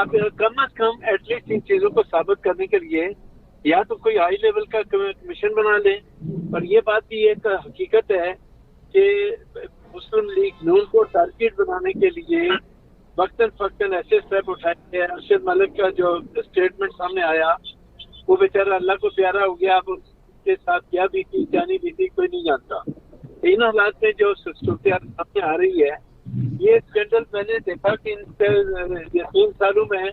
اب کم از کم at least ان چیزوں کو ثابت کرنے کے لیے یا تو کوئی ہائی لیول کا کمیشن بنا لیں. اور یہ بات بھی ایک حقیقت ہے کہ مسلم لیگ نون کو ٹارگیٹ بنانے کے لیے وقتاً فوقتاً ایسے اسٹیپ اٹھائے گئے. ارشد ملک کا جو اسٹیٹمنٹ سامنے آیا وہ بیچارہ اللہ کو پیارا ہو گیا. اب اس کے ساتھ کیا بھی تھی کیا نہیں بھی تھی کوئی نہیں جانتا. ان حالات میں جو صورتحال سامنے آ رہی ہے یہ اسکینڈل میں نے دیکھا کہ ان سے 3 سالوں میں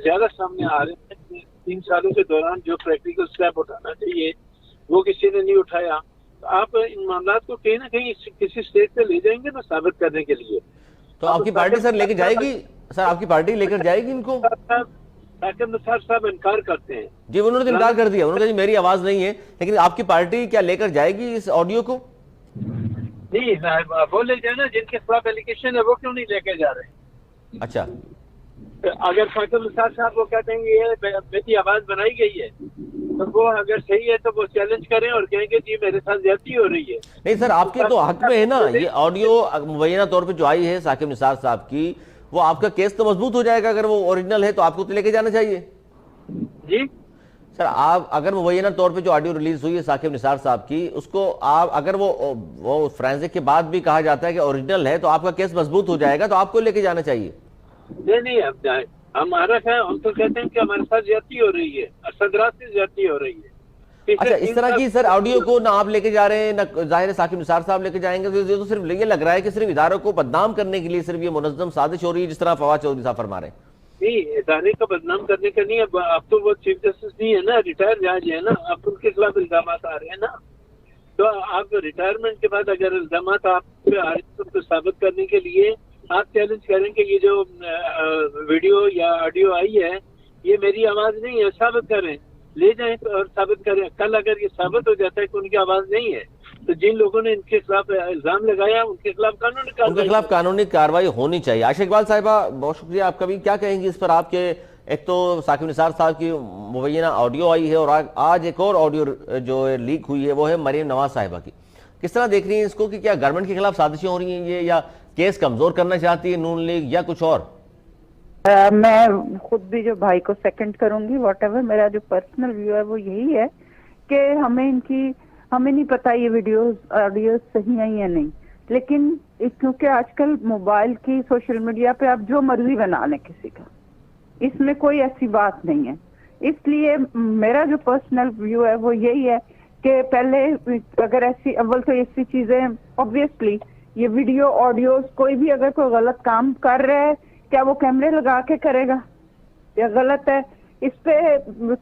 زیادہ سامنے آ رہے ہیں. 3 سالوں کے دوران جو پریکٹیکل اسٹیپ اٹھانا چاہیے وہ کسی نے نہیں اٹھایا. تو آپ ان معاملات کو کہیں نہ کہیں کسی اسٹیج پہ لے جائیں گے نا ثابت کرنے کے لیے. تو آپ کی پارٹی سر لے کے جائے گی؟ سر آپ کی پارٹی لے کر جائے گی ان کو؟ ساکب نثار صاحب انکار کرتے ہیں. جی انہوں نے انکار کر دیا. انہوں نے کہا جی میری آواز نہیں ہے. لیکن آپ کی پارٹی کیا لے کر جائے گی اس آڈیو کو؟ نہیں وہ لے جائے نا جن کے خلاف ایلیگیشن ہے وہ کیوں نہیں لے کے جا رہے ہیں؟ اچھا اگر ساکب نثار صاحب کو کہتے ہیں کہ یہ میری آواز بنائی گئی ہے تو وہ اگر صحیح ہے تو وہ چیلنج کریں اور کہیں گے جی میرے ساتھ زیادتی ہو رہی ہے. نہیں سر آپ کے تو حق میں ہے نا. یہ آڈیو مبینہ طور پہ جو آئی ہے ساکب نثار صاحب کی وہ آپ کا کیس تو مضبوط ہو جائے گا. اگر وہ اوریجنل ہے تو آپ کو تو لے کے جانا چاہیے. جی سر آپ اگر مبینہ طور پہ جو آڈیو ریلیز ہوئی ہے ساکب نثار صاحب کی اس کو آپ اگر وہ فرینزک کے بعد بھی کہا جاتا ہے کہ اوریجنل ہے تو آپ کا کیس مضبوط ہو جائے گا تو آپ کو لے کے جانا چاہیے. نہیں ہمارا ہم تو کہتے ہیں کہ ہمارے ساتھ زیادتی ہو رہی ہے. صدرات سے زیادتی ہو رہی ہے. اچھا اس طرح کی سر آڈیو کو نہ آپ لے کے جا رہے ہیں نہ ظاہر ساکب نثار صاحب لے کے جائیں گے. یہ تو صرف یہ لگ رہا ہے کہ صرف اداروں کو بدنام کرنے کے لیے صرف یہ منظم سازش ہو رہی ہے جس طرح فواد چودھری صاحب فرما رہے ہیں. نہیں ادارے کا بدنام کرنے کا نہیں. اب تو وہ چیف جسٹس نہیں ہے نا, ریٹائر جج ہے نا. اب ان کے خلاف الزامات آ رہے ہیں نا. تو آپ ریٹائرمنٹ کے بعد اگر الزامات آپ پہ آ رہے ہیں تو ثابت کرنے کے لیے آپ چیلنج کریں کہ یہ جو ویڈیو یا آڈیو آئی ہے یہ میری آواز نہیں ہے. ثابت کریں, لے جائیں اور ثابت کریں. کل اگر یہ ثابت ہو جاتا ہے کہ ان کی آواز نہیں ہے تو جن لوگوں نے ان کے خلاف الزام لگایا ان کے خلاف قانونی کارروائی ہونی چاہیے. عائشہ اقبال صاحبہ بہت شکریہ آپ کا بھی. کیا کہیں گی اس پر آپ کے ایک تو ساکب نثار صاحب کی مبینہ آڈیو آئی ہے اور آج ایک اور آڈیو جو لیک ہوئی ہے وہ ہے مریم نواز صاحبہ کی. کس طرح دیکھ رہی ہیں اس کو کہ کیا گورنمنٹ کے خلاف سازشیں ہو رہی ہیں یہ یا کیس کمزور کرنا چاہتی ہے نون لیگ یا کچھ اور؟ میں خود بھی جو بھائی کو سیکنڈ کروں گی. واٹ ایور میرا جو پرسنل ویو ہے وہ یہی ہے کہ ہمیں نہیں پتا یہ ویڈیوز آڈیوز صحیح ہیں یا نہیں. لیکن کیونکہ آج کل موبائل کی سوشل میڈیا پہ آپ جو مرضی بنا لیں کسی کا, اس میں کوئی ایسی بات نہیں ہے. اس لیے میرا جو پرسنل ویو ہے وہ یہی ہے کہ پہلے اگر ایسی اول تو ایسی چیزیں اوبویسلی یہ ویڈیو آڈیوز کوئی بھی اگر کوئی غلط کام کر رہا ہے کیا وہ کیمرے لگا کے کرے گا یا غلط ہے؟ اس پہ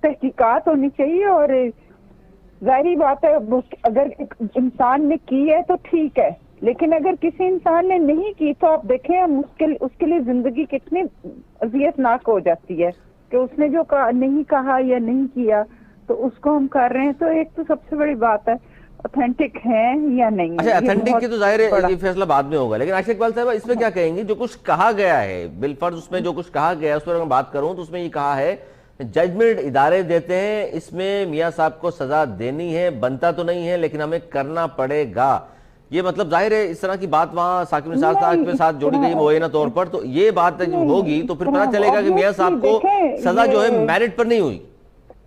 تحقیقات ہونی چاہیے. اور ظاہری بات ہے اگر انسان نے کی ہے تو ٹھیک ہے, لیکن اگر کسی انسان نے نہیں کی تو آپ دیکھیں اس کے لیے زندگی کتنی اذیت ناک ہو جاتی ہے کہ اس نے جو نہیں کہا یا نہیں کیا تو اس کو ہم کر رہے ہیں. تو ایک تو سب سے بڑی بات ہے اوتھینٹک ہیں یا نہیں. اچھا اوتھینٹک کی تو ظاہر ہے یہ فیصلہ بعد میں ہوگا, لیکن عائشہ اقبال صاحبہ اس میں کیا کہیں گی جو کچھ کہا گیا ہے بالفرض اس میں جو کچھ کہا گیا ہے اس پر اگر بات کروں تو اس میں یہ کہا ہے ججمنٹ ادارے دیتے ہیں, اس میں میاں صاحب کو سزا دینی ہے, بنتا تو نہیں ہے لیکن ہمیں کرنا پڑے گا. یہ مطلب ظاہر ہے اس طرح کی بات وہاں ساکب نثار صاحب کے ساتھ جوڑی گئی مبینہ طور پر, تو یہ بات ہوگی تو پھر پتہ چلے گا کہ میاں صاحب کو سزا جو ہے میرٹ پر نہیں ہوئی.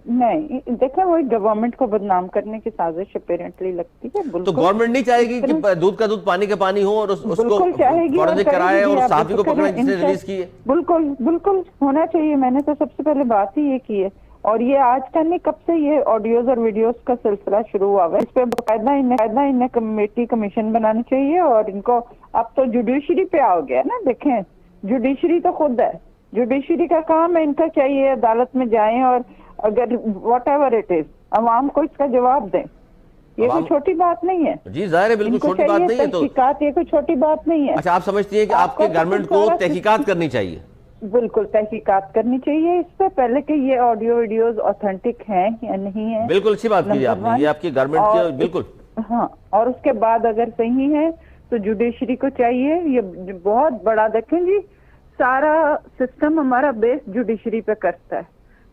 نہیں دیکھیں وہی گورنمنٹ کو بدنام کرنے کی سازش اپیرنٹلی لگتی ہے. تو گورنمنٹ نہیں چاہے گی کہ دودھ کا دودھ پانی کا پانی ہو اور اس کو فوراً کرائے اور صحافی کو پکڑے جس نے ریلیز کی ہے؟ بالکل ہونا چاہیے. میں نے تو سب سے پہلے بات ہی یہ کی ہے. اور یہ آج کل نہیں کب سے یہ آڈیوز اور ویڈیوز کا سلسلہ شروع ہوا ہے. اس پہ باقاعدہ انہیں کمیٹی کمیشن بنانی چاہیے. اور ان کو اب تو جوڈیشری پہ آ گیا نا. دیکھیں جوڈیشری تو خود ہے, جوڈیشری کا کام ہے, ان کا چاہیے عدالت میں جائیں اور اگر واٹ ایور اٹ از عوام کو اس کا جواب دیں. یہ کوئی چھوٹی بات نہیں ہے. جی ظاہر ہے بالکل چھوٹی بات نہیں ہے. تو تحقیقات یہ کوئی چھوٹی بات نہیں ہے. اچھا آپ سمجھتی ہیں کہ آپ کے گورنمنٹ کو تحقیقات کرنی چاہیے؟ بالکل تحقیقات کرنی چاہیے اس سے پہلے کہ یہ آڈیو ویڈیوز اوتھینٹک ہیں یا نہیں ہیں. بالکل اچھی بات کی آپ نے, یہ آپ کی گورنمنٹ کی بالکل. ہاں اور اس کے بعد اگر صحیح ہے تو جوڈیشری کو چاہیے. یہ بہت بڑا دیکھیں جی سارا سسٹم ہمارا بیس جوڈیشری پہ کرتا ہے.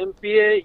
MPA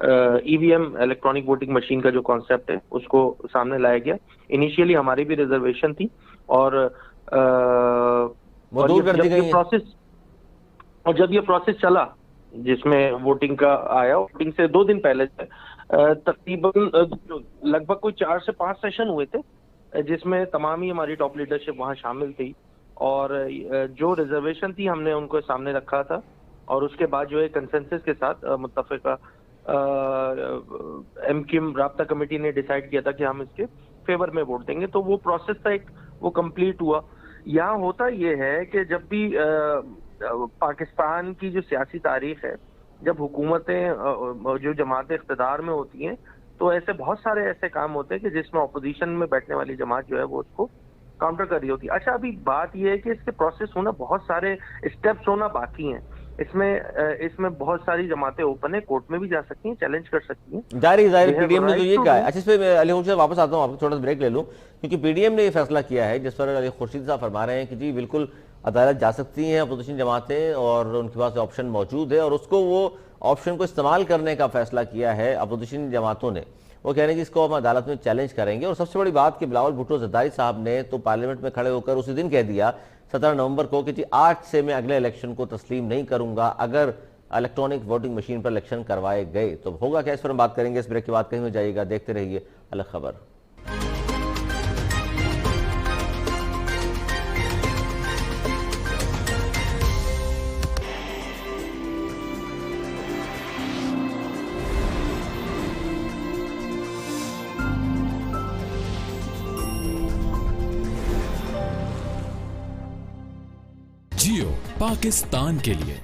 EVM electronic voting machine کا جو کانسیپٹ ہے اس کو سامنے لایا گیا. انیشیلی ہماری بھی ریزرویشن تھی اور جب یہ پروسیس چلا جس میں ووٹنگ کا آیا, ووٹنگ سے 2 دن پہلے تقریباً لگ بھگ کوئی 4 سے 5 سیشن ہوئے تھے جس میں تمام ہی ہماری ٹاپ لیڈرشپ وہاں شامل تھی, اور جو ریزرویشن تھی ہم نے ان کو سامنے رکھا تھا, اور اس کے بعد جو ہے کنسنسس کے ساتھ متفقہ MQM رابطہ کمیٹی نے ڈیسائیڈ کیا تھا کہ ہم اس کے فیور میں ووٹ دیں گے. تو وہ پروسیس تھا ایک, وہ کمپلیٹ ہوا. یہاں ہوتا یہ ہے کہ جب بھی پاکستان کی جو سیاسی تاریخ ہے, جب حکومتیں جو جماعتیں اقتدار میں ہوتی ہیں تو ایسے بہت سارے ایسے کام ہوتے ہیں کہ جس میں اپوزیشن میں بیٹھنے والی جماعت جو ہے وہ اس کو کاؤنٹر کر رہی ہوتی ہے. اچھا, ابھی بات یہ ہے کہ اس کے پروسیس ہونا, بہت سارے اسٹیپس ہونا باقی ہیں. اس میں بہت ساری جماعتیں اوپن ہیں, کورٹ میں بھی جا سکتی ہیں, چیلنج کر سکتی ہیں. ظاہر PDM نے تو یہ کہا ہے. اچھا, اس پہ میں علی خورشید سے واپس آتا ہوں, آپ کو تھوڑا سا بریک لے لوں, کیونکہ PDM نے یہ فیصلہ کیا ہے جس پر علی خورشید صاحب فرما رہے ہیں کہ جی بالکل عدالت جا سکتی ہیں اپوزیشن جماعتیں, اور ان کے پاس آپشن موجود ہے, اور اس کو وہ آپشن کو استعمال کرنے کا فیصلہ کیا ہے اپوزیشن جماعتوں نے. وہ کہہ رہے ہیں کہ اس کو ہم عدالت میں چیلنج کریں گے. اور سب سے بڑی بات کہ بلاول بھٹو زرداری صاحب نے تو پارلیمنٹ میں کھڑے ہو کر اسی دن کہہ دیا 17 نومبر کو کہ جی آج سے میں اگلے الیکشن کو تسلیم نہیں کروں گا اگر الیکٹرانک ووٹنگ مشین پر الیکشن کروائے گئے. تو ہوگا کیا, اس پر ہم بات کریں گے. اس بریک کے بعد کہیں میں جائیے گا, دیکھتے رہیے الگ خبر. جیو پاکستان کے لیے.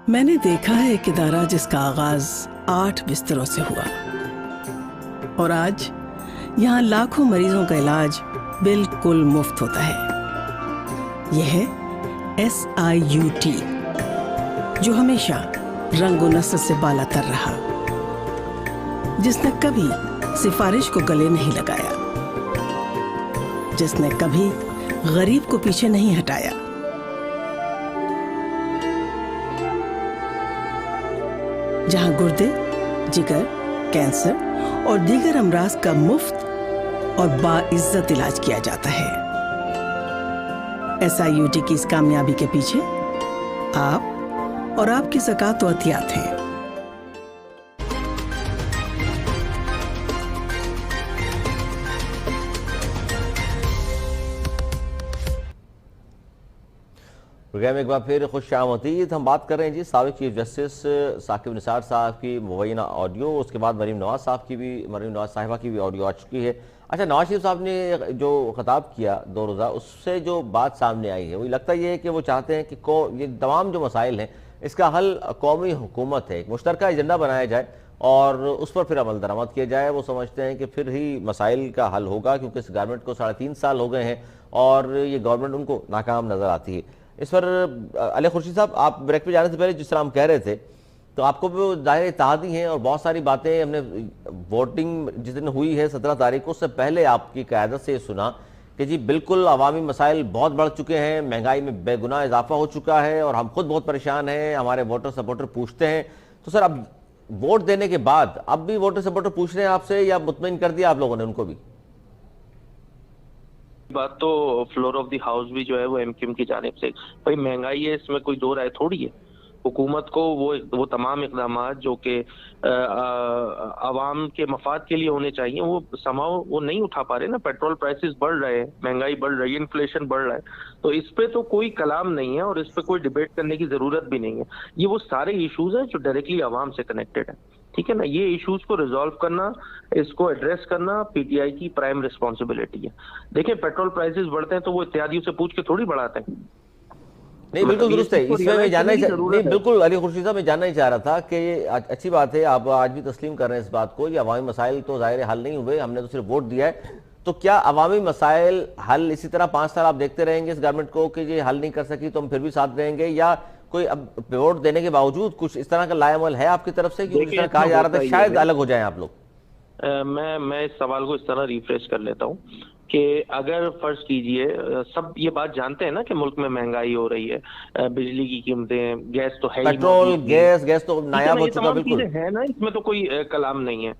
میں نے دیکھا ہے ایک ادارہ جس کا آغاز 8 بستروں سے ہوا, اور آج یہاں لاکھوں مریضوں کا علاج بالکل مفت ہوتا ہے. یہ ہے SIUT, جو ہمیشہ رنگ و نسل سے بالا تر رہا, جس نے کبھی سفارش کو گلے نہیں لگایا, جس نے کبھی غریب کو پیچھے نہیں ہٹایا. جہاں گردے, جگر, کینسر اور دیگر امراض کا مفت اور باعزت علاج کیا جاتا ہے. SIUT کی اس کامیابی کے پیچھے آپ اور آپ کی زکوٰۃ و عطیات ہیں. پروگرام ایک بار پھر خوش آمدید. ہم بات کر رہے ہیں جی سابق چیف جسٹس ثاقب نثار صاحب کی مبینہ آڈیو, اس کے بعد مریم نواز صاحبہ کی بھی آڈیو آ چکی ہے. اچھا, نواز شریف صاحب نے جو خطاب کیا 2 روزہ, اس سے جو بات سامنے آئی ہے وہ لگتا یہ ہے کہ وہ چاہتے ہیں کہ یہ تمام جو مسائل ہیں اس کا حل قومی حکومت ہے, ایک مشترکہ ایجنڈا بنایا جائے اور اس پر پھر عمل درآمد کیا جائے. وہ سمجھتے ہیں کہ پھر ہی مسائل کا حل ہوگا, کیونکہ اس گورنمنٹ کو 3.5 سال ہو گئے ہیں اور یہ گورنمنٹ ان کو ناکام نظر آتی ہے. اس پر علی خورشید صاحب, آپ بریک پہ جانے سے پہلے جس طرح ہم کہہ رہے تھے تو آپ کو بھی ظاہر اتحادی ہیں اور بہت ساری باتیں ہم نے ووٹنگ جس دن ہوئی ہے 17 تاریخ کو, اس سے پہلے آپ کی قیادت سے یہ سنا کہ جی بالکل عوامی مسائل بہت بڑھ چکے ہیں, مہنگائی میں بے گناہ اضافہ ہو چکا ہے اور ہم خود بہت پریشان ہیں, ہمارے ووٹر سپورٹر پوچھتے ہیں. تو سر اب ووٹ دینے کے بعد اب بھی ووٹر سپورٹر پوچھ رہے ہیں آپ سے, یا مطمئن کر دیا آپ لوگوں نے ان کو بھی؟ بات تو فلور آف دی ہاؤس بھی جو ہے وہ MQM کی جانب سے, بھائی مہنگائی ہے, اس میں کوئی 2 رائے تھوڑی ہے. حکومت کو وہ تمام اقدامات جو کہ عوام کے مفاد کے لیے ہونے چاہیے وہ نہیں اٹھا پا رہے نا. پیٹرول پرائسز بڑھ رہے ہیں, مہنگائی بڑھ رہی ہے, انفلیشن بڑھ رہا ہے, تو اس پہ تو کوئی کلام نہیں ہے اور اس پہ کوئی ڈیبیٹ کرنے کی ضرورت بھی نہیں ہے. یہ وہ سارے ایشوز ہیں جو ڈائریکٹلی عوام سے کنیکٹڈ ہیں, ٹھیک ہے نا. یہ ایشوز کو ریزالو کرنا, اس کو ایڈریس کرنا PTI کی پرائم ریسپانسبلٹی ہے. دیکھیں, پیٹرول پرائسز بڑھتے ہیں تو وہ اتحادیوں سے پوچھ کے تھوڑی بڑھاتے ہیں. نہیں بالکل درست ہے. اس میں میں جاننا ہی بالکل علی خورشید صاحب میں جاننا ہی چاہ رہا تھا کہ یہ اچھی بات ہے, آپ آج بھی تسلیم کر رہے ہیں اس بات کو, یہ عوامی مسائل تو ظاہر حل نہیں ہوئے, ہم نے تو صرف ووٹ دیا ہے. تو کیا عوامی مسائل حل اسی طرح 5 سال آپ دیکھتے رہیں گے اس گورنمنٹ کو کہ یہ حل نہیں کر سکی تو ہم پھر بھی ساتھ رہیں گے, یا کوئی اب ووٹ دینے کے باوجود کچھ اس طرح کا لائے عمل ہے آپ کی طرف سے, کیونکہ جس طرح کہا جا رہا تھا شاید الگ ہو جائیں آپ لوگ؟ میں اس سوال کو اس طرح ریفریش کر لیتا ہوں کہ اگر فرض کیجئے سب یہ بات جانتے ہیں نا کہ ملک میں مہنگائی ہو رہی ہے، بجلی کی قیمتیں، گیس تو ہے ہی، پیٹرول گیس تو نایاب ہو چکا، بالکل ہے نا، اس میں تو کوئی کلام نہیں ہے.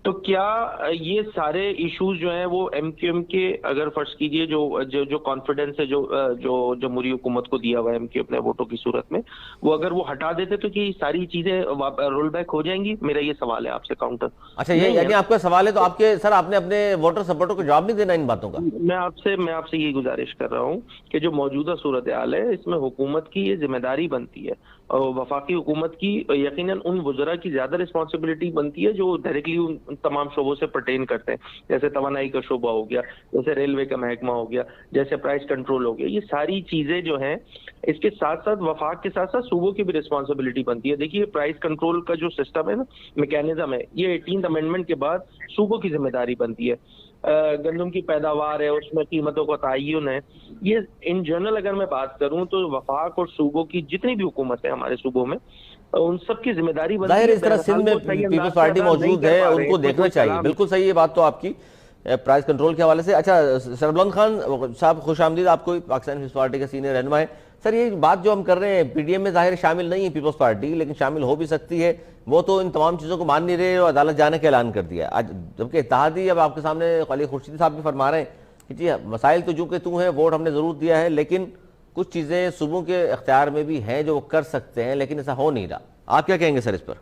تو کیا یہ سارے ایشوز جو ہیں وہ ایم کیو ایم کے، اگر فرض کیجئے جو کانفیڈنس ہے جو جمہوری حکومت کو دیا ہوا ہے ایم کیو اپنے ووٹوں کی صورت میں، وہ اگر وہ ہٹا دیتے تو کہ ساری چیزیں رول بیک ہو جائیں گی؟ میرا یہ سوال ہے آپ سے کاؤنٹر. اچھا، یہ یعنی آپ کا سوال ہے تو آپ کے سر، آپ نے اپنے ووٹر سپورٹر کو جواب نہیں دینا ان باتوں کا؟ میں آپ سے یہ گزارش کر رہا ہوں کہ جو موجودہ صورتحال ہے اس میں حکومت کی یہ ذمہ داری بنتی ہے، اور وفاقی حکومت کی یقیناً ان وزراء کی زیادہ رسپانسبلٹی بنتی ہے جو ڈائریکٹلی ان تمام شعبوں سے پرٹین کرتے ہیں، جیسے توانائی کا شعبہ ہو گیا، جیسے ریلوے کا محکمہ ہو گیا، جیسے پرائس کنٹرول ہو گیا. یہ ساری چیزیں جو ہیں اس کے ساتھ ساتھ وفاق کے ساتھ ساتھ صوبوں کی بھی رسپانسبلٹی بنتی ہے. دیکھیے پرائس کنٹرول کا جو سسٹم ہے نا، میکینزم ہے، یہ 18 امینڈمنٹ کے بعد صوبوں کی ذمہ داری بنتی ہے. گندم کی پیداوار ہے، اس میں قیمتوں کا تعین ہے. یہ ان جنرل اگر میں بات کروں تو وفاق اور صوبوں کی جتنی بھی حکومت ہے ہمارے صوبر میں، ان سب کی ذمہ داری بنتی ہے. ظاہر اس طرح سندھ میں پیپلز پارٹی موجود ہے، ان کو دیکھنا چاہیے. بالکل صحیح ہے بات تو آپ کی پرائز کنٹرول کے حوالے سے. اچھا سربلند خان صاحب، خوش آمدید آپ کو، پاکستان پیپلز پارٹی کا سینئر رہنما ہے. سر یہ بات جو ہم کر رہے ہیں، پی ڈی ایم میں ظاہر شامل نہیں ہے پیپلز پارٹی، لیکن شامل ہو بھی سکتی ہے. وہ تو ان تمام چیزوں کو مان نہیں رہے اور عدالت جانے کا اعلان کر دیا آج، جبکہ اتحادی اب آپ کے سامنے خالد خورشیدی صاحب بھی فرما رہے ہیں کہ جی مسائل تو جو کہ تو ہیں، ووٹ ہم نے ضرور دیا ہے، لیکن کچھ چیزیں صوبوں کے اختیار میں بھی ہیں جو وہ کر سکتے ہیں، لیکن ایسا ہو نہیں رہا. آپ کیا کہیں گے سر اس پر؟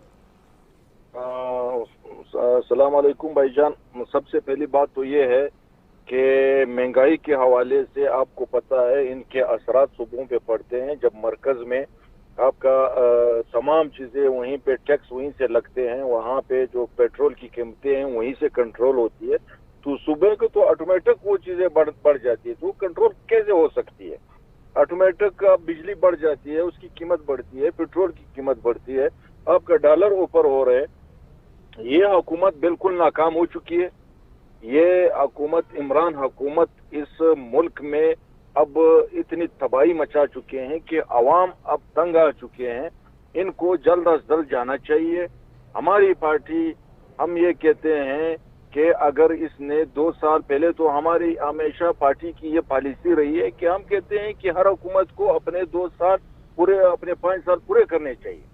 السلام علیکم بھائی جان. سب سے پہلی بات تو یہ ہے کہ مہنگائی کے حوالے سے آپ کو پتہ ہے ان کے اثرات صوبوں پہ پڑتے ہیں. جب مرکز میں آپ کا تمام چیزیں وہیں پہ ٹیکس وہیں سے لگتے ہیں، وہاں پہ جو پیٹرول کی قیمتیں ہیں وہیں سے کنٹرول ہوتی ہے، تو صوبے کو تو آٹومیٹک وہ چیزیں بڑھ جاتی ہے. تو کنٹرول کیسے ہو سکتی ہے؟ آٹومیٹک بجلی بڑھ جاتی ہے، اس کی قیمت بڑھتی ہے، پیٹرول کی قیمت بڑھتی ہے، آپ کا ڈالر اوپر ہو رہے. یہ حکومت بالکل ناکام ہو چکی ہے. یہ حکومت، عمران حکومت اس ملک میں اب اتنی تباہی مچا چکے ہیں کہ عوام اب تنگ آ چکے ہیں. ان کو جلد از جلد جانا چاہیے. ہماری پارٹی، ہم یہ کہتے ہیں کہ اگر اس نے 2 سال پہلے، تو ہماری ہمیشہ پارٹی کی یہ پالیسی رہی ہے کہ ہم کہتے ہیں کہ ہر حکومت کو اپنے 2 سال پورے، اپنے 5 سال پورے کرنے چاہیے.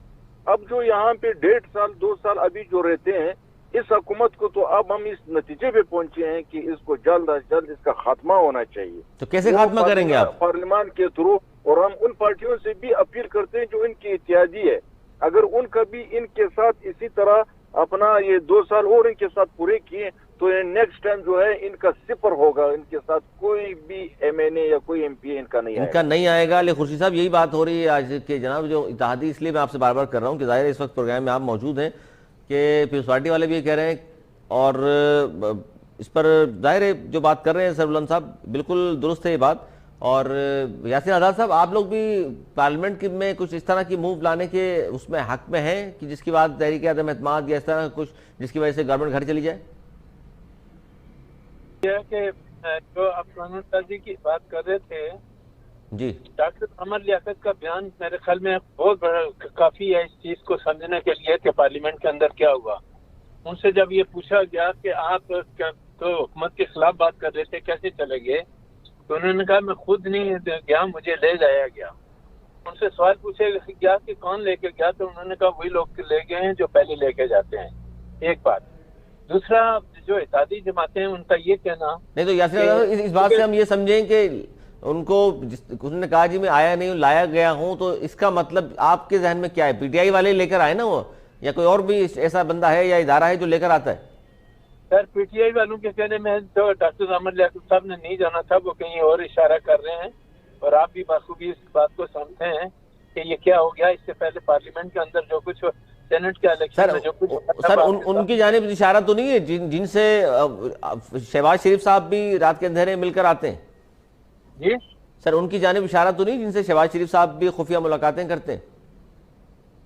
اب جو یہاں پہ 1.5 سال 2 سال ابھی جو رہتے ہیں اس حکومت کو، تو اب ہم اس نتیجے پہ پہنچے ہیں کہ اس کو جلد از جلد اس کا خاتمہ ہونا چاہیے. تو کیسے خاتمہ کریں گے آپ؟ پارلیمان کے تھرو. اور ہم ان پارٹیوں سے بھی اپیل کرتے ہیں جو ان کی اتحادی ہے، اگر ان کا بھی ان کے ساتھ اسی طرح اپنا یہ 2 سال اور ان کے ساتھ پورے کیے تو نیکسٹ ٹائم جو ہے ان کا 0 ہوگا. ان کے ساتھ کوئی بھی ایم این اے یا کوئی ایم پی ان کا نہیں آئے گا. لیکن خورشید صاحب یہی بات ہو رہی ہے آج کے جناب جو اتحادی، اس لیے میں آپ سے بار بار کر رہا ہوں کہ ظاہر ہے اس وقت پروگرام میں آپ موجود ہیں کہ پیپلز پارٹی والے بھی یہ کہہ رہے ہیں، اور اس پر ظاہر ہے جو بات کر رہے ہیں سربلند صاحب بالکل درست ہے یہ بات. اور یاسر آزاد صاحب، آپ لوگ بھی پارلیمنٹ میں کچھ اس طرح کی موو لانے کے اس میں حق میں ہیں کہ جس کی بات تحریک عدم اعتماد یا اس طرح کچھ جس کی وجہ سے گورنمنٹ گھر چلی جائے؟ یہ کہ جو افغان تازی کی بات کر رہے تھے جی، ڈاکٹر عمر لیاقت کا بیان میرے خیال میں بہت بڑا کافی ہے اس چیز کو سمجھنے کے لیے کہ پارلیمنٹ کے اندر کیا ہوا. ان سے جب یہ پوچھا گیا کہ آپ تو حکومت کے خلاف بات کر رہے تھے، کیسے چلے گئے، تو انہوں نے کہا میں خود نہیں گیا، مجھے لے جایا گیا. ان سے سوال پوچھے گیا کہ کون لے کے گیا، تو انہوں نے کہا وہی لوگ لے گئے ہیں جو پہلے لے کے جاتے ہیں. ایک بات. دوسرا، جو اتحادی جماعتیں ہیں ان کا یہ کہنا نہیں، تو یاسر اس بات سے ہم یہ سمجھیں کہ ان کو انہوں نے کہا جی میں آیا نہیں ہوں، لایا گیا ہوں، تو اس کا مطلب آپ کے ذہن میں کیا ہے؟ پی ٹی آئی والے لے کر آئے نا وہ، یا کوئی اور بھی ایسا بندہ ہے یا ادارہ ہے جو لے کر آتا ہے؟ سر پی ٹی آئی والوں کے کہنے میں جو ڈاکٹر عمر لیاقت صاحب نے نہیں جانا تھا، وہ کہیں اور اشارہ کر رہے ہیں، اور آپ بھی بخوبی اس بات کو سمجھتے ہیں کہ یہ کیا ہو گیا. اس سے پہلے پارلیمنٹ کے اندر جو کچھ سینٹ کے الیکشن میں جو کچھ سر ان کی جانب اشارہ تو نہیں ہے جن سے شہباز شریف صاحب بھی رات کے اندھیرے مل کر آتے ہیں؟ جی سر ان کی جانب اشارہ تو نہیں جن سے شہباز شریف صاحب بھی خفیہ ملاقاتیں کرتے ہیں؟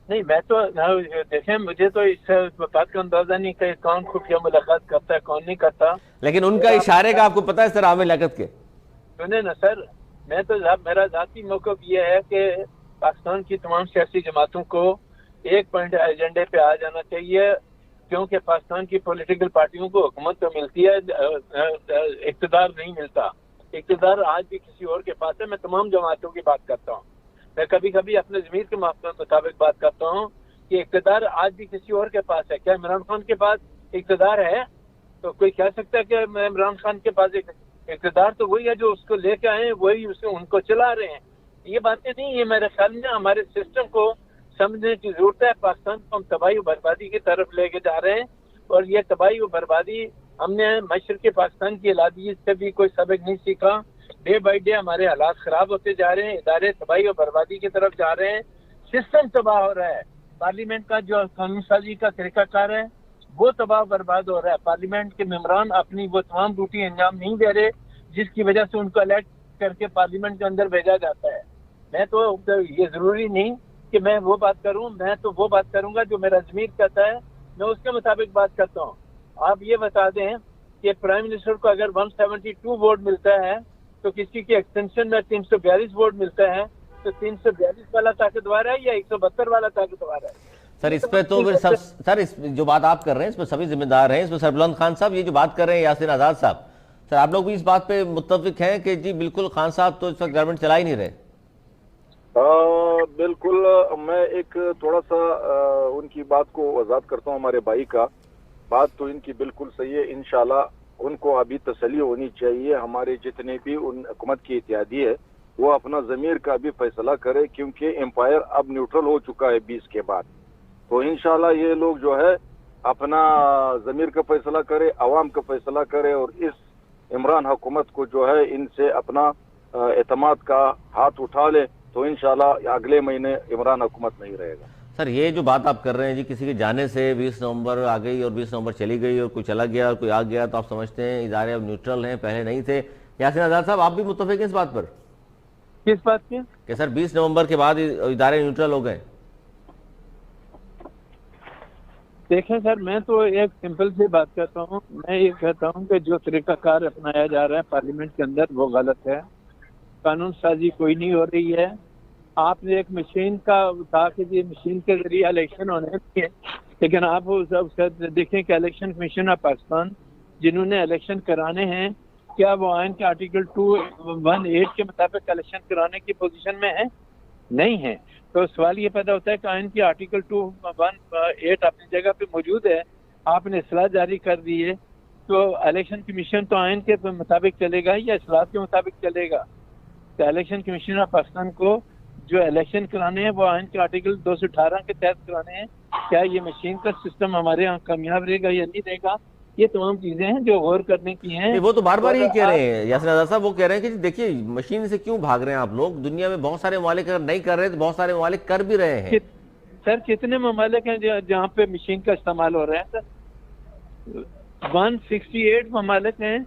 نہیں، میں تو دیکھیں، مجھے تو اس بات کا اندازہ نہیں کہ کون خفیہ ملاقات کرتا ہے کون نہیں کرتا، لیکن ان کا اشارے کا آپ کو پتہ ہے سر عامر لیاقت کے؟ سنیں نا سر، میں تو میرا ذاتی موقف یہ ہے کہ پاکستان کی تمام سیاسی جماعتوں کو ایک پوائنٹ ایجنڈے پہ آ جانا چاہیے. کیونکہ پاکستان کی پولیٹیکل پارٹیوں کو حکومت تو ملتی ہے، اقتدار نہیں ملتا. اقتدار آج بھی کسی اور کے پاس ہے. میں تمام جماعتوں کی بات کرتا ہوں. میں کبھی کبھی اپنے ضمیر کے مطابق بات کرتا ہوں کہ اقتدار آج بھی کسی اور کے پاس ہے. کیا عمران خان کے پاس اقتدار ہے؟ تو کوئی کہہ سکتا ہے کہ عمران خان کے پاس اقتدار تو وہی ہے جو اس کو لے کے آئے ہیں، وہی ان کو چلا رہے ہیں. یہ باتیں نہیں ہیں. میرے خیال میں ہمارے سسٹم کو سمجھنے کی ضرورت ہے. پاکستان کو ہم تباہی و بربادی کی طرف لے کے جا رہے ہیں، اور یہ تباہی و بربادی ہم نے مشرق پاکستان کی علاحدگی سے بھی کوئی سبق نہیں سیکھا. ڈے بائی ڈے ہمارے حالات خراب ہوتے جا رہے ہیں، ادارے تباہی و بربادی کی طرف جا رہے ہیں، سسٹم تباہ ہو رہا ہے. پارلیمنٹ کا جو قانون سازی کا طریقہ کار ہے وہ تباہ و برباد ہو رہا ہے. پارلیمنٹ کے ممبران اپنی وہ تمام ڈیوٹی انجام نہیں دے رہے جس کی وجہ سے ان کو الیکٹ کر کے پارلیمنٹ کے اندر بھیجا جاتا ہے. میں تو یہ ضروری نہیں کہ میں وہ بات کروں، میں تو وہ بات کروں گا جو میرا ضمیر کہتا ہے، میں اس کے مطابق بات کرتا ہوں. آپ یہ بتا دیں کہ پرائم منسٹر کو اگر 172 ووٹ ملتا ہے تو کسی کی ایکسٹینشن میں 342 ووٹ ملتا ہے، تو 342 والا طاقتور ہے یا 172 والا طاقتور ہے؟ سر اس پہ تو سر جو بات آپ کر رہے ہیں اس میں سبھی ذمہ دار ہیں. اس میں سربلند خان صاحب یہ جو بات کر رہے ہیں، یاسین آزاد صاحب، سر آپ لوگ بھی اس بات پہ متفق ہیں کہ جی بالکل خان صاحب تو اس وقت گورنمنٹ چلا ہی نہیں رہے؟ بالکل. میں ایک تھوڑا سا ان کی بات کو وضاحت کرتا ہوں. ہمارے بھائی کا بات تو ان کی بالکل صحیح ہے. انشاءاللہ ان کو ابھی تسلی ہونی چاہیے. ہمارے جتنے بھی ان حکومت کی اتحادی ہے وہ اپنا ضمیر کا بھی فیصلہ کرے، کیونکہ امپائر اب نیوٹرل ہو چکا ہے 20 کے بعد. تو انشاءاللہ یہ لوگ جو ہے اپنا ضمیر کا فیصلہ کرے، عوام کا فیصلہ کرے، اور اس عمران حکومت کو جو ہے ان سے اپنا اعتماد کا ہاتھ اٹھا لے، تو انشاءاللہ اگلے مہینے عمران حکومت نہیں رہے گا. سر یہ جو بات آپ کر رہے ہیں جی کسی کے جانے سے 20 نومبر آ گئی اور 20 نومبر چلی گئی اور کوئی چلا گیا اور کوئی آ گیا، تو آپ سمجھتے ہیں ادارے اب نیوٹرل ہیں، پہلے نہیں تھے؟ یاسین آزاد صاحب آپ بھی متفق ہیں اس بات پر؟ کس بات کی؟ کہ سر 20 نومبر کے بعد ادارے نیوٹرل ہو گئے؟ دیکھیں سر، میں تو ایک سمپل سی بات کرتا ہوں. میں یہ کہتا ہوں کہ جو طریقہ کار اپنایا جا رہا ہے پارلیمنٹ کے اندر وہ غلط ہے. قانون سازی کوئی نہیں ہو رہی ہے. آپ نے ایک مشین کا کہا کہ یہ مشین کے ذریعے الیکشن ہونے چاہیے، لیکن آپ دیکھیں کہ الیکشن کمیشن آف پاکستان جنہوں نے الیکشن کرانے ہیں، کیا وہ آئین کے آرٹیکل 218 کے مطابق الیکشن کرانے کی پوزیشن میں ہے؟ نہیں ہے. تو سوال یہ پیدا ہوتا ہے کہ آئین کی آرٹیکل 218 اپنی جگہ پہ موجود ہے، آپ نے اصلاح جاری کر دی ہے، تو الیکشن کمیشن تو آئین کے مطابق چلے گا یا اصلاح کے مطابق چلے گا؟ تو الیکشن کمیشن آف پاکستان کو جو الیکشن کرانے ہیں وہ آئین کے آرٹیکل 218 کے تحت کرانے ہیں. کیا یہ مشین کا سسٹم ہمارے ہاں کامیاب رہے گا یا نہیں رہے گا؟ یہ تمام چیزیں ہیں جو غور کرنے کی ہیں. وہ تو بار بار ہی کہہ رہے ہیں یاسین آزاد صاحب، وہ کہہ رہے ہیں کہ دیکھیے مشین سے کیوں بھاگ رہے ہیں آپ لوگ؟ دنیا میں بہت سارے ممالک اگر نہیں کر رہے تو بہت سارے ممالک کر بھی رہے ہیں. سر کتنے ممالک ہیں جہاں پہ مشین کا استعمال ہو رہا ہے؟ سر 168 ممالک ہیں.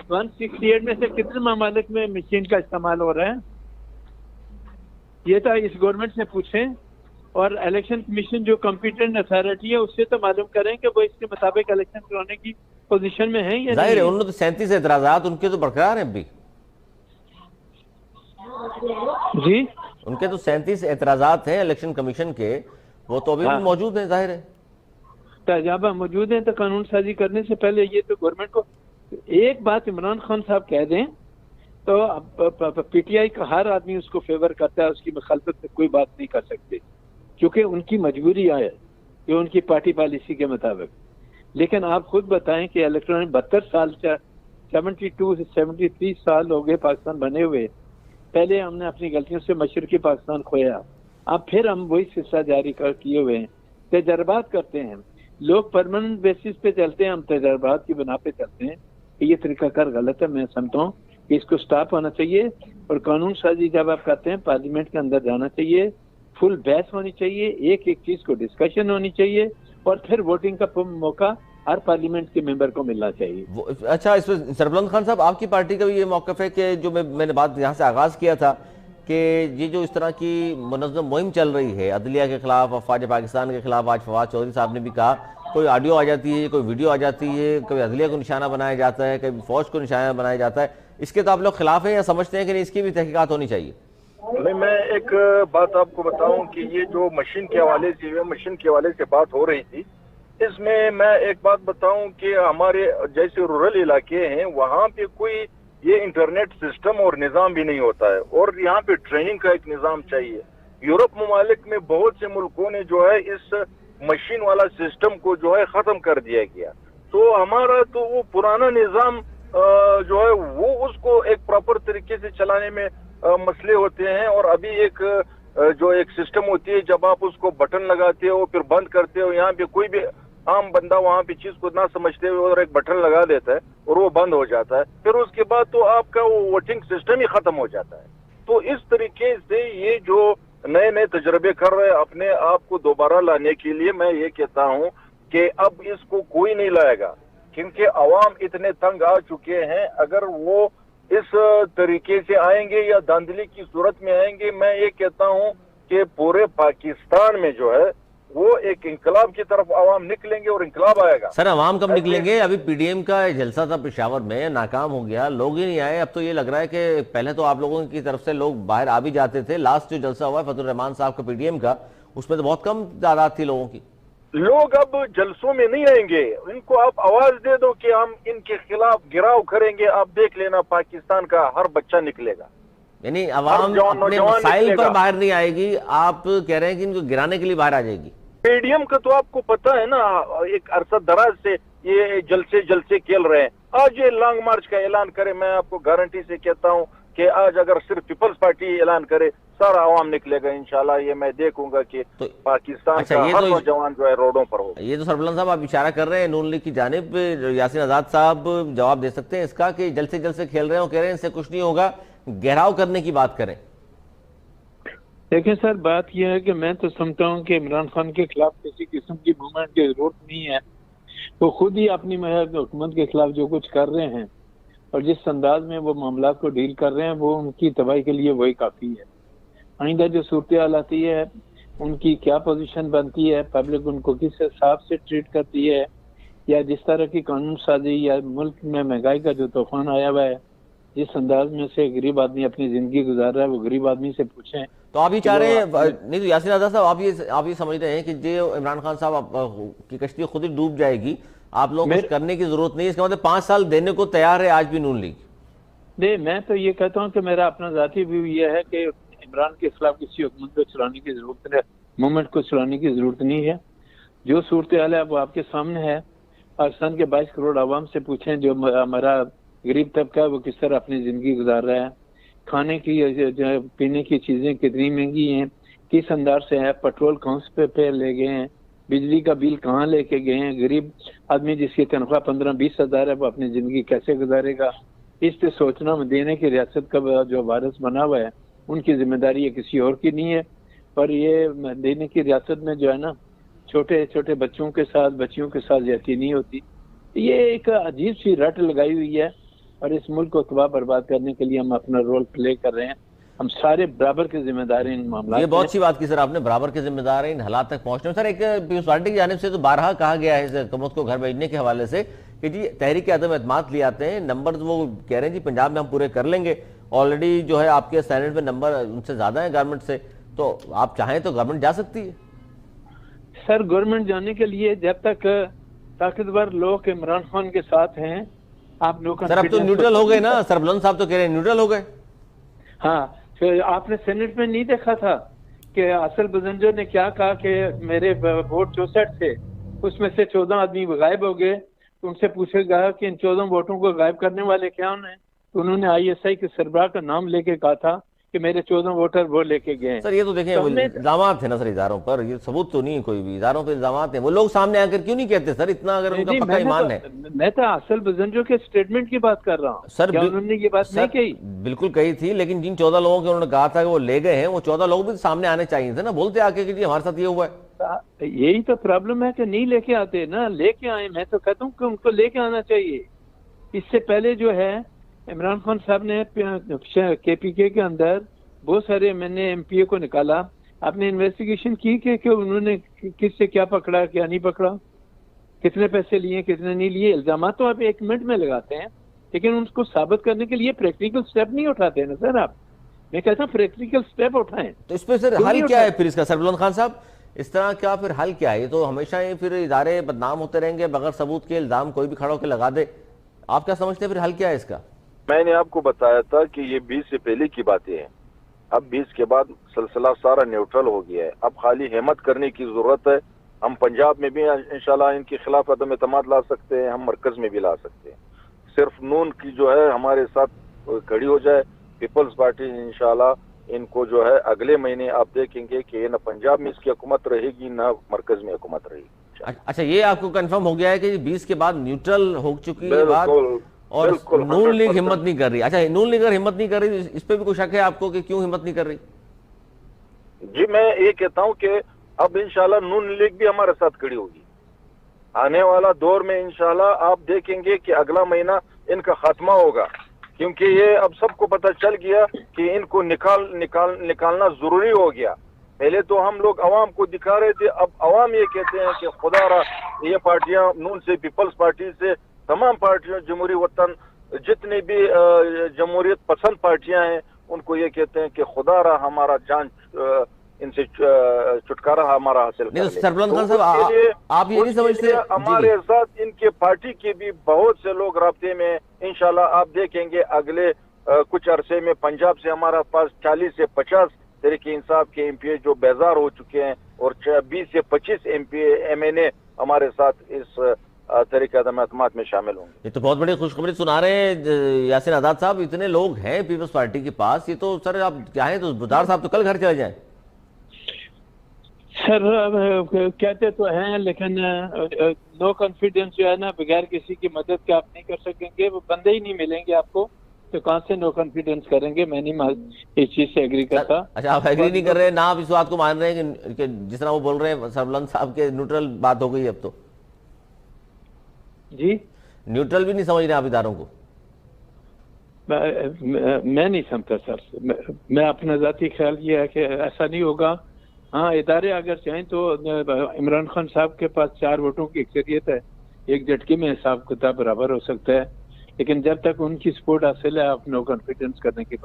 168 میں سے کتنے ممالک میں مشین کا استعمال ہو رہا ہے؟ یہ تو اس گورنمنٹ سے پوچھیں، اور الیکشن کمیشن جو کمپیٹنٹ اتھارٹی ہے اس سے تو معلوم کریں کہ وہ اس کے مطابق الیکشن کرانے کی پوزیشن میں ہیں یا نہیں. ظاہر ہے انہوں نے تو 37 اعتراضات ان کے تو برقرار ہیں ابھی. جی ان کے تو 37 اعتراضات ہیں الیکشن کمیشن کے، وہ تو ابھی بھی موجود ہیں. ظاہر ہے جب موجود ہیں تو قانون سازی کرنے سے پہلے یہ تو گورنمنٹ کو ایک بات عمران خان صاحب کہہ دیں تو پی ٹی آئی کا ہر آدمی اس کو فیور کرتا ہے، اس کی مخالفت سے کوئی بات نہیں کر سکتے کیونکہ ان کی مجبوری ہے یہ ان کی پارٹی پالیسی کے مطابق. لیکن آپ خود بتائیں کہ الیکٹرانک 72 سال 72 سے 73 سال ہو گئے پاکستان بنے ہوئے. پہلے ہم نے اپنی غلطیوں سے مشرقی پاکستان کھویا، اب پھر ہم وہی سلسلہ جاری کیے ہوئے ہیں. تجربات کرتے ہیں لوگ، پرماننٹ بیسس پہ چلتے ہیں، ہم تجربات کی بنا پہ چلتے ہیں. یہ طریقہ کار غلط ہے. میں سمجھتا ہوں کہ اس کو سٹاپ ہونا چاہیے، اور قانون سازی جب آپ کرتے ہیں پارلیمنٹ کے اندر جانا چاہیے، فل بحث ہونی چاہیے، ایک ایک چیز کو ڈسکشن ہونی چاہیے، اور پھر ووٹنگ کا موقع ہر پارلیمنٹ کے ممبر کو ملنا چاہیے. اچھا، اس میں سربلند خان صاحب آپ کی پارٹی کا بھی یہ موقف ہے کہ جو میں نے بات یہاں سے آغاز کیا تھا کہ یہ جو اس طرح کی منظم مہم چل رہی ہے عدلیہ کے خلاف، افواج پاکستان کے خلاف، آج فواد چودھری صاحب نے بھی کہا کوئی آڈیو آ جاتی ہے، کوئی ویڈیو آ جاتی ہے، کبھی عدلیہ کو نشانہ بنایا جاتا ہے، کبھی فوج کو نشانہ بنایا جاتا ہے، اس کے تو آپ لوگ خلاف ہیں یا سمجھتے ہیں کہ نہیں اس کی بھی تحقیقات ہونی چاہیے؟ میں ایک بات آپ کو بتاؤں کہ یہ جو مشین کے حوالے سے بات ہو رہی تھی، اس میں ایک بات بتاؤں کہ ہمارے جیسے رورل علاقے ہیں وہاں پہ کوئی یہ انٹرنیٹ سسٹم اور نظام بھی نہیں ہوتا ہے، اور یہاں پہ ٹریننگ کا ایک نظام چاہیے۔ یورپ ممالک میں بہت سے ملکوں نے جو ہے اس مشین والا سسٹم کو جو ہے ختم کر دیا گیا، تو ہمارا تو وہ پرانا نظام جو ہے وہ اس کو ایک پراپر طریقے سے چلانے میں مسئلے ہوتے ہیں، اور ابھی ایک جو ایک سسٹم ہوتی ہے جب آپ اس کو بٹن لگاتے ہو پھر بند کرتے ہو، یہاں پہ کوئی بھی عام بندہ وہاں پہ چیز کو نہ سمجھتے ہوئے اور ایک بٹن لگا دیتا ہے اور وہ بند ہو جاتا ہے، پھر اس کے بعد تو آپ کا وہ ووٹنگ سسٹم ہی ختم ہو جاتا ہے۔ تو اس طریقے سے یہ جو نئے نئے تجربے کر رہے اپنے آپ کو دوبارہ لانے کے لیے، میں یہ کہتا ہوں کہ اب اس کو کوئی نہیں لائے گا، کیونکہ عوام اتنے تنگ آ چکے ہیں۔ اگر وہ اس طریقے سے آئیں گے یا دھاندلی کی صورت میں آئیں گے، میں یہ کہتا ہوں کہ پورے پاکستان میں جو ہے وہ ایک انقلاب کی طرف عوام نکلیں گے اور انقلاب آئے گا۔ سر عوام کب نکلیں گے؟ ابھی پی ڈی ایم کا جلسہ تھا پشاور میں، ناکام ہو گیا، لوگ ہی نہیں آئے۔ اب تو یہ لگ رہا ہے کہ پہلے تو آپ لوگوں کی طرف سے لوگ باہر آ بھی جاتے تھے، لاسٹ جو جلسہ ہوا ہے فضل الرحمان صاحب کا پی ڈی ایم کا، اس میں تو بہت کم تعداد تھی لوگوں کی۔ لوگ اب جلسوں میں نہیں آئیں گے، ان کو آپ آواز دے دو کہ ہم ان کے خلاف گراؤ کریں گے، آپ دیکھ لینا پاکستان کا ہر بچہ نکلے گا۔ یعنی عوام اپنے مسائل پر باہر نہیں آئے گی، آپ کہہ رہے ہیں کہ ان کو گرانے کے لیے باہر آ جائے گی۔ پی ڈی ایم کا تو آپ کو پتہ ہے نا، ایک عرصہ دراز سے یہ جلسے کھیل رہے ہیں۔ آج یہ لانگ مارچ کا اعلان کرے، میں آپ کو گارنٹی سے کہتا ہوں کہ آج اگر صرف پیپلز پارٹی اعلان کرے سارا عوام نکلے گا انشاءاللہ۔ یہ میں دیکھوں گا کہ پاکستان کا ہر نوجوان جو ہے روڈوں پر ہوگا۔ یہ تو سربلند صاحب آپ اشارہ کر رہے ہیں نون لیگ کی جانب، یاسین آزاد صاحب جواب دے سکتے ہیں اس کا کہ جلسے کھیل رہے ہیں اور کہہ رہے ہیں اس سے کچھ نہیں ہوگا، گہراؤ کرنے کی بات کریں۔ دیکھیں سر، بات یہ ہے کہ میں تو سمجھتا ہوں کہ عمران خان کے خلاف کسی قسم کی موومنٹ کی ضرورت نہیں ہے، وہ خود ہی اپنی حکومت کے خلاف جو کچھ کر رہے ہیں اور جس انداز میں وہ معاملات کو ڈیل کر رہے ہیں وہ ان کی تباہی کے لیے وہی کافی ہے۔ آئندہ جو صورتحال آتی ہے ان کی کیا پوزیشن بنتی ہے، پبلک ان کو کس حساب سے ٹریٹ کرتی ہے، یا جس طرح کی قانون سازی یا ملک میں مہنگائی کا جو طوفان آیا ہوا ہے جس انداز میں سے غریب آدمی اپنی زندگی گزار رہا ہے، وہ غریب آدمی سے پوچھیں۔ تو آپ یہ چاہ رہے ہیں، نہیں تو یاسین آزاد صاحب آپ یہ سمجھ رہے ہیں کہ جو عمران خان صاحب کی کشتی خود ہی ڈوب جائے گی، آپ لوگوں کو کچھ کرنے کی ضرورت نہیں، اس کا مطلب 5 سال دینے کو تیار ہے آج بھی نون لیگ؟ نہیں، میں تو یہ کہتا ہوں کہ میرا اپنا ذاتی ویو یہ ہے کہ عمران کے خلاف کسی حکومت کو چلانے کی ضرورت ہے، موومنٹ کو چلانے کی ضرورت نہیں ہے۔ جو صورتحال ہے وہ آپ کے سامنے ہے۔ پاکستان کے 22 کروڑ عوام سے پوچھیں جو ہمارا غریب طبقہ ہے وہ کس طرح اپنی زندگی گزار رہا ہے، کھانے کی پینے کی چیزیں کتنی مہنگی ہیں، کس انداز سے ہے، پیٹرول کہاں پہ لے گئے ہیں، بجلی کا بل کہاں لے کے گئے ہیں، غریب آدمی جس کی تنخواہ 15-20 ہزار ہے وہ اپنی زندگی کیسے گزارے گا۔ اس پہ سوچنا دینے کی ریاست کا جو وارث بنا ہوا ہے ان کی ذمہ داری ہے، کسی اور کی نہیں ہے۔ پر یہ دینے کی ریاست میں جو ہے نا چھوٹے چھوٹے بچوں کے ساتھ بچیوں کے ساتھ زیادتی نہیں ہوتی۔ یہ ایک عجیب سی رٹ لگائی ہوئی ہے اور اس ملک کو تباہ برباد کرنے کے لیے ہم اپنا رول پلے کر رہے ہیں۔ ہم سارے برابر کے ذمہ دار ہیں ان معاملات۔ یہ بہت اچھی بات کی سر آپ نے، برابر کے ذمہ دار ہیں ان حالات تک پہنچنے میں۔ سر ایک پیپلز پارٹی کی جانب سے تو بارہا کہا گیا ہے اس حکومت کو گھر بھیجنے کے حوالے سے کہ جی تحریک عدم اعتماد لے آتے ہیں، نمبر وہ کہہ رہے ہیں جی پنجاب میں ہم پورے کر لیں گے، آلریڈی جو ہے آپ کے سینٹ میں نمبر ان سے زیادہ ہیں گورنمنٹ سے، تو آپ چاہیں تو گورنمنٹ جا سکتی ہے۔ سر گورنمنٹ جانے کے لیے جب تک طاقتور لوگ عمران خان کے ساتھ ہیں آپ لوگ سر اب تو نیوٹرل ہو گئے نا، سربلند صاحب تو کہہ رہے ہیں نیوٹرل ہو گئے۔ ہاں آپ نے سینٹ میں نہیں دیکھا تھا کہ اصل بزنجو نے کیا کہا کہ میرے ووٹ 64 تھے اس میں سے 14 آدمی غائب ہو گئے، ان سے پوچھے گا کہ ان 14 ووٹوں کو غائب کرنے والے کیا ہیں؟ انہوں نے آئی ایس آئی کے سربراہ کا نام لے کے کہا تھا کہ میرے 14 ووٹر وہ لے کے گئے ہیں۔ سر یہ تو دیکھیں الزامات ہیں نا سر اداروں پر، یہ ثبوت تو نہیں کوئی بھی، اداروں پہ الزامات ہیں، وہ لوگ سامنے آ کر کیوں نہیں کہتے سر اتنا اگر ان کا پکا ایمان ہے؟ میں تو اصل بزنجو کے سٹیٹمنٹ کی بات کر رہا ہوں سر، کیا انہوں نے یہ بات نہیں کہی؟ بالکل کہی تھی، لیکن جن 14 لوگوں کے انہوں نے کہا تھا کہ وہ لے گئے ہیں وہ 14 لوگ بھی سامنے آنے چاہیے تھے نا، بولتے آ کے کہ جی ہمارے ساتھ یہ ہوا ہے۔ یہی تو پرابلم ہے کہ نہیں لے کے آتے نا، لے کے آئے۔ میں تو کہتا ہوں کہ ان کو لے کے آنا چاہیے۔ اس سے پہلے جو ہے عمران خان صاحب نے کے پی کے اندر بہت سارے میں نے ایم پی اے کو نکالا، آپ نے انویسٹیگیشن کی کہ انہوں نے کس سے کیا پکڑا کیا نہیں پکڑا، کتنے پیسے لیے کتنے نہیں لیے۔ الزامات تو آپ 1 منٹ میں لگاتے ہیں لیکن ان کو ثابت کرنے کے لیے پریکٹیکل سٹیپ نہیں اٹھاتے نا سر آپ۔ میں کہتا ہوں پریکٹیکل سٹیپ اٹھائیں۔ تو اس پہ سر حل کیا ہے پھر اس کا؟ سربلند خان صاحب اس طرح کا پھر حل کیا ہے؟ یہ تو ہمیشہ ہی پھر ادارے بدنام ہوتے رہیں گے بغیر ثبوت کے، الزام کوئی بھی کھڑا ہو کے لگا دے. آپ کیا سمجھتے ہیں پھر حل کیا ہے اس کا؟ میں نے آپ کو بتایا تھا کہ یہ 20 سے پہلے کی باتیں ہیں. اب 20 کے بعد سلسلہ سارا نیوٹرل ہو گیا ہے. اب خالی ہمت کرنے کی ضرورت ہے. ہم پنجاب میں بھی انشاءاللہ ان کے خلاف عدم اعتماد لا سکتے ہیں، ہم مرکز میں بھی لا سکتے ہیں. صرف نون کی جو ہے ہمارے ساتھ کھڑی ہو جائے، پیپلز پارٹی انشاءاللہ ان کو جو ہے اگلے مہینے آپ دیکھیں گے کہ نہ پنجاب میں اس کی حکومت رہے گی نہ مرکز میں حکومت رہے گی. اچھا، یہ آپ کو کنفرم ہو گیا ہے کہ 20 کے بعد نیوٹرل ہو چکی ہے بات، اور نون لیگ ہمت نہیں کر رہی. اچھا، نون لیگ ہمت نہیں کر رہی، اس پہ بھی کوئی شک ہے آپ کو کہ کیوں ہمت نہیں کر رہی؟ جی میں یہ کہتا ہوں کہ اب انشاءاللہ نون لیگ بھی ہمارے ساتھ کھڑی ہوگی. آنے والا دور میں انشاءاللہ آپ دیکھیں گے کہ اگلا مہینہ ان کا خاتمہ ہوگا، کیونکہ یہ اب سب کو پتہ چل گیا کہ ان کو نکالنا ضروری ہو گیا. پہلے تو ہم لوگ عوام کو دکھا رہے تھے، اب عوام یہ کہتے ہیں کہ خدا را یہ پارٹیاں نون سے، پیپلز پارٹی سے، تمام پارٹیاں جمہوری وطن جتنی بھی جمہوریت پسند پارٹیاں ہیں ان کو یہ کہتے ہیں کہ خدا را ہمارا جان ان سے چھٹکارا ہمارا حاصل کر لے. سربلند خان صاحب، آپ یہ نہیں سمجھتے ہمارے ساتھ ان کے پارٹی کے بھی بہت سے لوگ رابطے میں. انشاءاللہ آپ دیکھیں گے اگلے کچھ عرصے میں پنجاب سے ہمارا پاس 40 سے 50 تحریک انصاف کے ایم پی اے جو بیزار ہو چکے ہیں، اور 20 سے 25 ایم این اے ہمارے ساتھ اس تحریک عدم اعتماد میں شامل ہوں گے. یہ تو بہت بڑی خوشخبری سنا رہے ہیں یاسین آزاد صاحب. اتنے لوگ ہیں پیپلز پارٹی کے پاس، یہ تو سر آپ چاہیں تو بدار صاحب تو کل گھر چلے جائیں. سر کہتے تو ہیں لیکن نو کانفیڈنس جو ہے نا، بغیر کسی کی مدد کے آپ نہیں کر سکیں گے. وہ بندے ہی نہیں ملیں گے آپ کو تو کہاں سے نو کانفیڈنس کریں گے؟ میں نہیں اس چیز سے ایگری کرتا. اچھا، آپ ایگری نہیں کر رہے، نہ آپ اس بات کو مان رہے ہیں کہ جس طرح وہ بول رہے ہیں سربلند صاحب کے نیوٹرل بات ہو گئی اب تو؟ جی نیوٹرل بھی نہیں سمجھ رہے آپ اداروں کو؟ میں نہیں سمجھتا سر. میں اپنا ذاتی خیال یہ ہے کہ ایسا نہیں ہوگا. ہاں، ادارے اگر چاہیں تو عمران خان صاحب کے پاس 4 ووٹوں کی اکثریت ہے، ایک جھٹکے میں حساب کتاب برابر ہو سکتا ہے. لیکن جب تک ان کی سپورٹ حاصل ہے آپ نو کانفیڈنس کرنے کی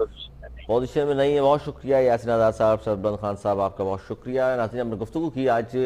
پوزیشن میں نہیں ہے. بہت شکریہ یاسین آزاد صاحب، سربلند خان صاحب، آپ کا بہت شکریہ. ناظرین، ہم نے گفتگو کی. آج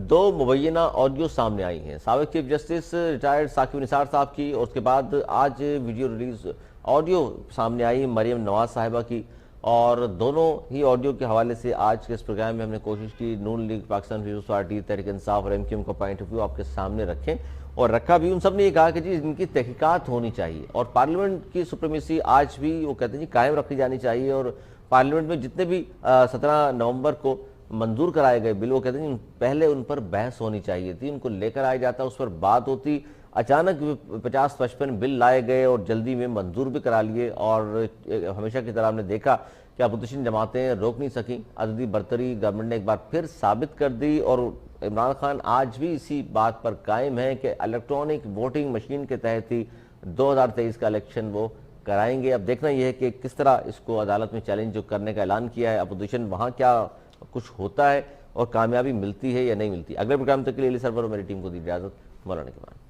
2 مبینہ آڈیو سامنے آئی ہیں، سابق chief justice retired Saqib Nisar صاحب کی، اور اس کے بعد آج ویڈیو ریلیز آڈیو سامنے آئی مریم نواز صاحبہ کی. اور دونوں ہی آڈیو کے حوالے سے آج کے اس پروگرام میں ہم نے کوشش کی نون league, Pakistan Peoples party, Tehreek Insaf اور ایم کیو ایم کا پوائنٹ آف ویو آپ کے سامنے رکھیں، اور رکھا بھی. ان سب نے یہ کہا کہ جی ان کی تحقیقات ہونی چاہیے، اور پارلیمنٹ کی سپریمیسی آج بھی وہ کہتے ہیں جی قائم رکھی جانی چاہیے. اور پارلیمنٹ میں جتنے بھی 17 نومبر کو منظور کرائے گئے بل، وہ کہتے ہیں پہلے ان پر بحث ہونی چاہیے تھی، ان کو لے کر آیا جاتا، اس پر بات ہوتی. اچانک 50-55 بل لائے گئے اور جلدی میں منظور بھی کرا لیے، اور ہمیشہ کی طرح ہم نے دیکھا کہ اپوزیشن جماعتیں روک نہیں سکیں. عددی برتری گورنمنٹ نے ایک بار پھر ثابت کر دی، اور عمران خان آج بھی اسی بات پر قائم ہے کہ الیکٹرانک ووٹنگ مشین کے تحت ہی 2023 کا الیکشن وہ کرائیں گے. اب دیکھنا یہ ہے کہ کس طرح اس کو عدالت میں چیلنج جو کرنے کا اعلان کیا ہے اپوزیشن، وہاں کیا کچھ ہوتا ہے اور کامیابی ملتی ہے یا نہیں ملتی. اگلے پروگرام تک کے لیے علی سرور اور میری ٹیم کو دی اجازت. مولانا کے بعد.